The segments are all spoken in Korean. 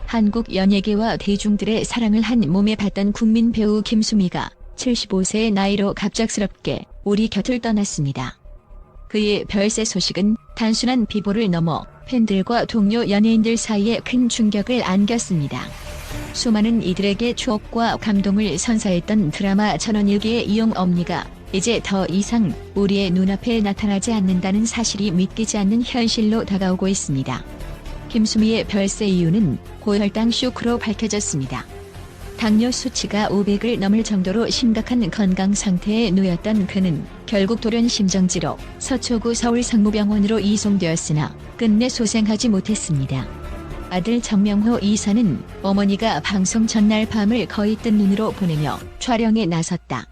한국 연예계와 대중들의 사랑을 한 몸에 받던 국민 배우 김수미가 75세의 나이로 갑작스럽게 우리 곁을 떠났습니다. 그의 별세 소식은 단순한 비보를 넘어 팬들과 동료 연예인들 사이에 큰 충격을 안겼습니다. 수많은 이들에게 추억과 감동을 선사했던 드라마 천원일기의 이용 엄니가 이제 더 이상 우리의 눈앞에 나타나지 않는다는 사실이 믿기지 않는 현실로 다가오고 있습니다. 김수미의 별세 이유는 고혈당 쇼크로 밝혀졌습니다. 당뇨 수치가 500을 넘을 정도로 심각한 건강 상태에 놓였던 그는 결국 돌연 심정지로 서초구 서울성모병원으로 이송되었으나 끝내 소생하지 못했습니다. 아들 정명호 이사는 어머니가 방송 전날 밤을 거의 뜬 눈으로 보내며 촬영에 나섰다.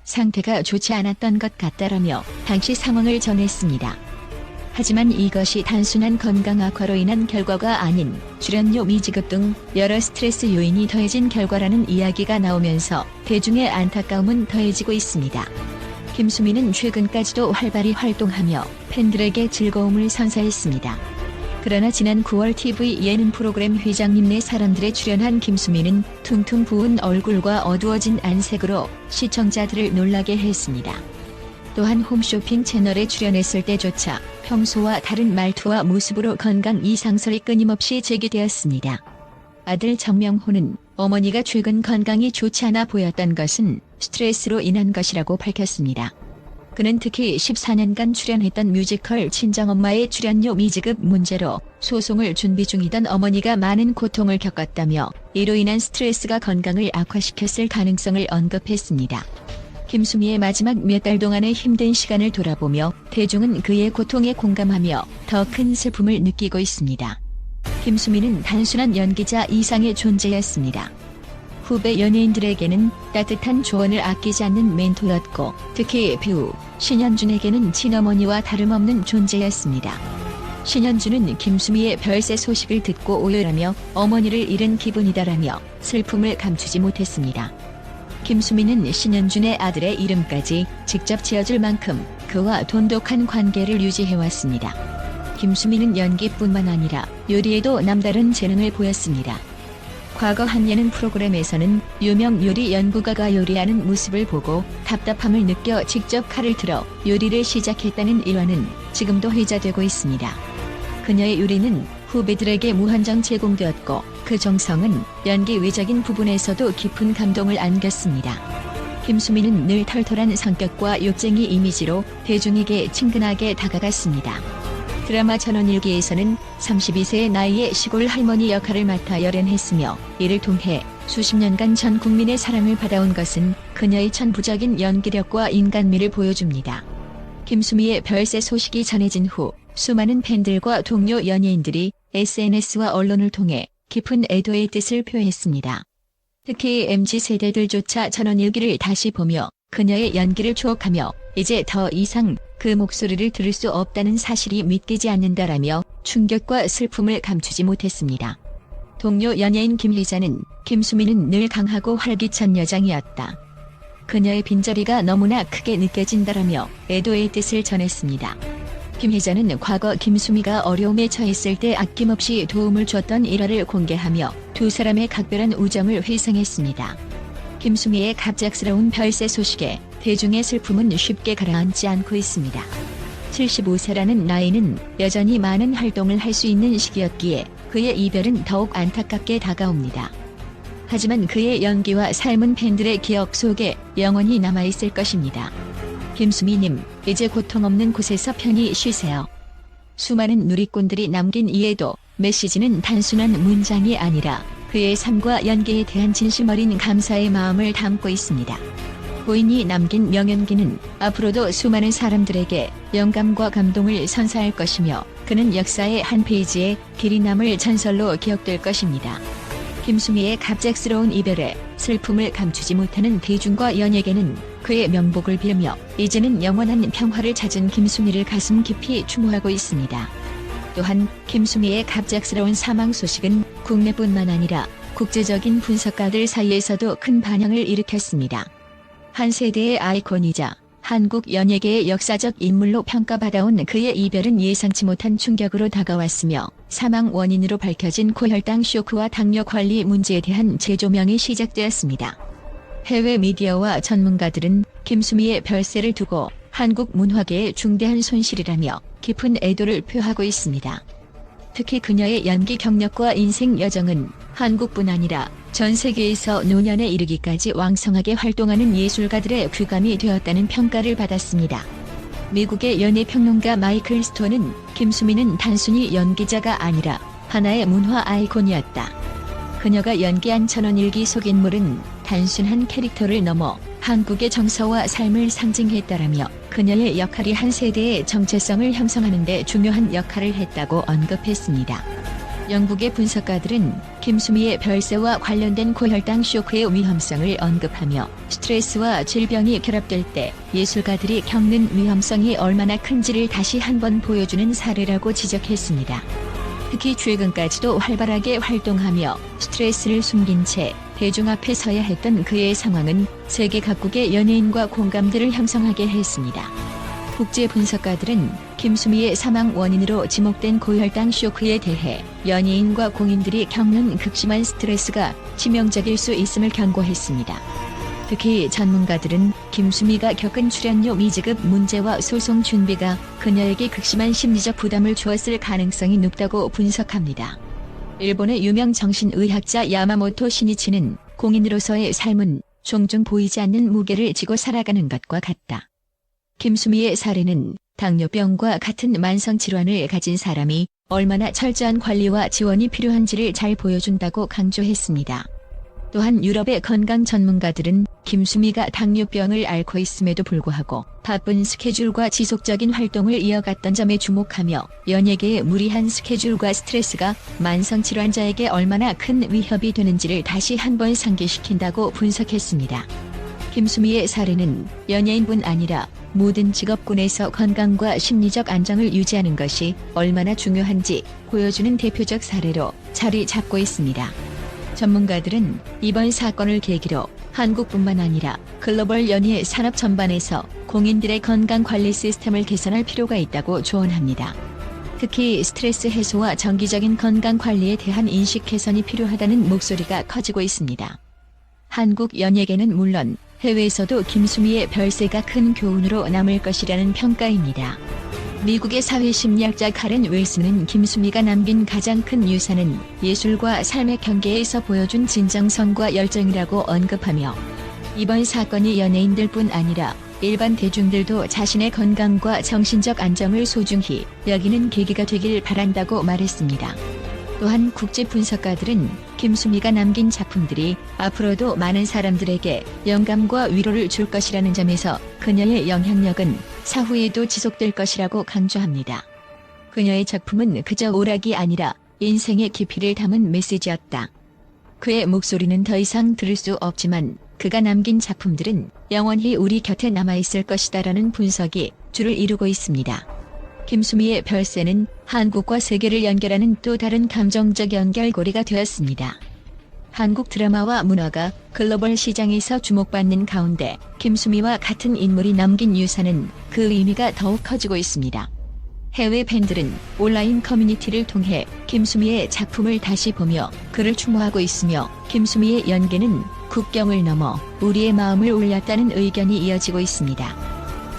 상태가 좋지 않았던 것 같다라며 당시 상황을 전했습니다. 하지만 이것이 단순한 건강 악화로 인한 결과가 아닌 출연료 미지급 등 여러 스트레스 요인이 더해진 결과라는 이야기가 나오면서 대중의 안타까움은 더해지고 있습니다. 김수미는 최근까지도 활발히 활동하며 팬들에게 즐거움을 선사했습니다. 그러나 지난 9월 TV 예능 프로그램 회장님네 사람들에 출연한 김수미는 퉁퉁 부은 얼굴과 어두워진 안색으로 시청자들을 놀라게 했습니다. 또한 홈쇼핑 채널에 출연했을 때조차 평소와 다른 말투와 모습으로 건강 이상설이 끊임없이 제기되었습니다. 아들 정명호는 어머니가 최근 건강이 좋지 않아 보였던 것은 스트레스로 인한 것이라고 밝혔습니다. 그는 특히 14년간 출연했던 뮤지컬 친정엄마의 출연료 미지급 문제로 소송을 준비 중이던 어머니가 많은 고통을 겪었다며 이로 인한 스트레스가 건강을 악화시켰을 가능성을 언급했습니다. 김수미의 마지막 몇 달 동안의 힘든 시간을 돌아보며 대중은 그의 고통에 공감하며 더 큰 슬픔을 느끼고 있습니다. 김수미는 단순한 연기자 이상의 존재였습니다. 후배 연예인들에게는 따뜻한 조언을 아끼지 않는 멘토였고 특히 배우 신현준에게는 친어머니와 다름없는 존재였습니다. 신현준은 김수미의 별세 소식을 듣고 오열하며 어머니를 잃은 기분이다라며 슬픔을 감추지 못했습니다. 김수미는 신현준의 아들의 이름까지 직접 지어줄 만큼 그와 돈독한 관계를 유지해왔습니다. 김수미는 연기뿐만 아니라 요리에도 남다른 재능을 보였습니다. 과거 한 예능 프로그램에서는 유명 요리 연구가가 요리하는 모습을 보고 답답함을 느껴 직접 칼을 들어 요리를 시작했다는 일화는 지금도 회자되고 있습니다. 그녀의 요리는 후배들에게 무한정 제공되었고 그 정성은 연기 외적인 부분에서도 깊은 감동을 안겼습니다. 김수미는 늘 털털한 성격과 욕쟁이 이미지로 대중에게 친근하게 다가갔습니다. 드라마 천원일기에서는 32세의 나이에 시골 할머니 역할을 맡아 열연했으며 이를 통해 수십 년간 전 국민의 사랑을 받아온 것은 그녀의 천부적인 연기력과 인간미를 보여줍니다. 김수미의 별세 소식이 전해진 후 수많은 팬들과 동료 연예인들이 SNS와 언론을 통해 깊은 애도의 뜻을 표했습니다. 특히 MZ세대들조차 천원일기를 다시 보며 그녀의 연기를 추억하며 이제 더 이상 그 목소리를 들을 수 없다는 사실이 믿기지 않는다라며 충격과 슬픔을 감추지 못했습니다. 동료 연예인 김희자는 김수미는 늘 강하고 활기찬 여장이었다. 그녀의 빈자리가 너무나 크게 느껴진다라며 애도의 뜻을 전했습니다. 김희자는 과거 김수미가 어려움에 처했을 때 아낌없이 도움을 줬던 일화를 공개하며 두 사람의 각별한 우정을 회상했습니다. 김수미의 갑작스러운 별세 소식에 대중의 슬픔은 쉽게 가라앉지 않고 있습니다. 75세라는 나이는 여전히 많은 활동을 할 수 있는 시기였기에 그의 이별은 더욱 안타깝게 다가옵니다. 하지만 그의 연기와 삶은 팬들의 기억 속에 영원히 남아있을 것입니다. 김수미님, 이제 고통 없는 곳에서 편히 쉬세요. 수많은 누리꾼들이 남긴 이에도 메시지는 단순한 문장이 아니라 그의 삶과 연기에 대한 진심 어린 감사의 마음을 담고 있습니다. 고인이 남긴 명연기는 앞으로도 수많은 사람들에게 영감과 감동을 선사할 것이며 그는 역사의 한 페이지에 길이 남을 전설로 기억될 것입니다. 김수미의 갑작스러운 이별에 슬픔을 감추지 못하는 대중과 연예계는 그의 명복을 빌며 이제는 영원한 평화를 찾은 김수미를 가슴 깊이 추모하고 있습니다. 또한 김수미의 갑작스러운 사망 소식은 국내뿐만 아니라 국제적인 분석가들 사이에서도 큰 반향을 일으켰습니다. 한 세대의 아이콘이자 한국 연예계의 역사적 인물로 평가받아온 그의 이별은 예상치 못한 충격으로 다가왔으며 사망 원인으로 밝혀진 고혈당 쇼크와 당뇨 관리 문제에 대한 재조명이 시작되었습니다. 해외 미디어와 전문가들은 김수미의 별세를 두고 한국 문화계의 중대한 손실이라며 깊은 애도를 표하고 있습니다. 특히 그녀의 연기 경력과 인생 여정은 한국뿐 아니라 전 세계에서 노년에 이르기까지 왕성하게 활동하는 예술가들의 귀감이 되었다는 평가를 받았습니다. 미국의 연예평론가 마이클 스톤은 김수미는 단순히 연기자가 아니라 하나의 문화 아이콘이었다. 그녀가 연기한 천원일기 속 인물은 단순한 캐릭터를 넘어 한국의 정서와 삶을 상징했다라며 그녀의 역할이 한 세대의 정체성을 형성하는 데 중요한 역할을 했다고 언급했습니다. 영국의 분석가들은 김수미의 별세와 관련된 고혈당 쇼크의 위험성을 언급하며 스트레스와 질병이 결합될 때 예술가들이 겪는 위험성이 얼마나 큰지를 다시 한번 보여주는 사례라고 지적했습니다. 특히 최근까지도 활발하게 활동하며 스트레스를 숨긴 채 대중 앞에 서야 했던 그의 상황은 세계 각국의 연예인과 공감대를 형성하게 했습니다. 국제 분석가들은 김수미의 사망 원인으로 지목된 고혈당 쇼크에 대해 연예인과 공인들이 겪는 극심한 스트레스가 치명적일 수 있음을 경고했습니다. 특히 전문가들은 김수미가 겪은 출연료 미지급 문제와 소송 준비가 그녀에게 극심한 심리적 부담을 주었을 가능성이 높다고 분석합니다. 일본의 유명 정신의학자 야마모토 시니치는 공인으로서의 삶은 종종 보이지 않는 무게를 지고 살아가는 것과 같다. 김수미의 사례는 당뇨병과 같은 만성질환을 가진 사람이 얼마나 철저한 관리와 지원이 필요한지를 잘 보여준다고 강조했습니다. 또한 유럽의 건강 전문가들은 김수미가 당뇨병을 앓고 있음에도 불구하고 바쁜 스케줄과 지속적인 활동을 이어갔던 점에 주목하며 연예계의 무리한 스케줄과 스트레스가 만성질환자에게 얼마나 큰 위협이 되는지를 다시 한번 상기시킨다고 분석했습니다. 김수미의 사례는 연예인뿐 아니라 모든 직업군에서 건강과 심리적 안정을 유지하는 것이 얼마나 중요한지 보여주는 대표적 사례로 자리 잡고 있습니다. 전문가들은 이번 사건을 계기로 한국뿐만 아니라 글로벌 연예 산업 전반에서 공인들의 건강관리 시스템을 개선할 필요가 있다고 조언합니다. 특히 스트레스 해소와 정기적인 건강관리에 대한 인식 개선이 필요하다는 목소리가 커지고 있습니다. 한국 연예계는 물론 해외에서도 김수미의 별세가 큰 교훈으로 남을 것이라는 평가입니다. 미국의 사회심리학자 카렌 윌슨은 김수미가 남긴 가장 큰 유산은 예술과 삶의 경계에서 보여준 진정성과 열정이라고 언급하며 이번 사건이 연예인들뿐 아니라 일반 대중들도 자신의 건강과 정신적 안정을 소중히 여기는 계기가 되길 바란다고 말했습니다. 또한 국제 분석가들은 김수미가 남긴 작품들이 앞으로도 많은 사람들에게 영감과 위로를 줄 것이라는 점에서 그녀의 영향력은 사후에도 지속될 것이라고 강조합니다. 그녀의 작품은 그저 오락이 아니라 인생의 깊이를 담은 메시지였다. 그의 목소리는 더 이상 들을 수 없지만 그가 남긴 작품들은 영원히 우리 곁에 남아있을 것이다라는 분석이 주를 이루고 있습니다. 김수미의 별세는 한국과 세계를 연결하는 또 다른 감정적 연결고리가 되었습니다. 한국 드라마와 문화가 글로벌 시장에서 주목받는 가운데 김수미와 같은 인물이 남긴 유산은 그 의미가 더욱 커지고 있습니다. 해외 팬들은 온라인 커뮤니티를 통해 김수미의 작품을 다시 보며 그를 추모하고 있으며 김수미의 연기는 국경을 넘어 우리의 마음을 울렸다는 의견이 이어지고 있습니다.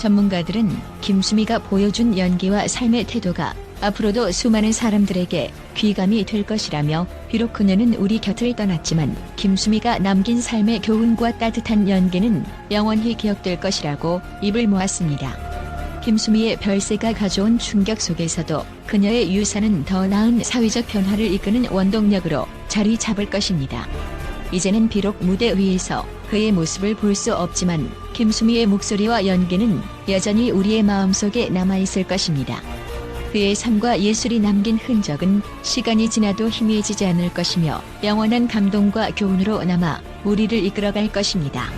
전문가들은 김수미가 보여준 연기와 삶의 태도가 앞으로도 수많은 사람들에게 귀감이 될 것이라며 비록 그녀는 우리 곁을 떠났지만 김수미가 남긴 삶의 교훈과 따뜻한 연기는 영원히 기억될 것이라고 입을 모았습니다. 김수미의 별세가 가져온 충격 속에서도 그녀의 유산은 더 나은 사회적 변화를 이끄는 원동력으로 자리 잡을 것입니다. 이제는 비록 무대 위에서 그의 모습을 볼 수 없지만 김수미의 목소리와 연기는 여전히 우리의 마음속에 남아있을 것입니다. 그의 삶과 예술이 남긴 흔적은 시간이 지나도 희미해지지 않을 것이며 영원한 감동과 교훈으로 남아 우리를 이끌어갈 것입니다.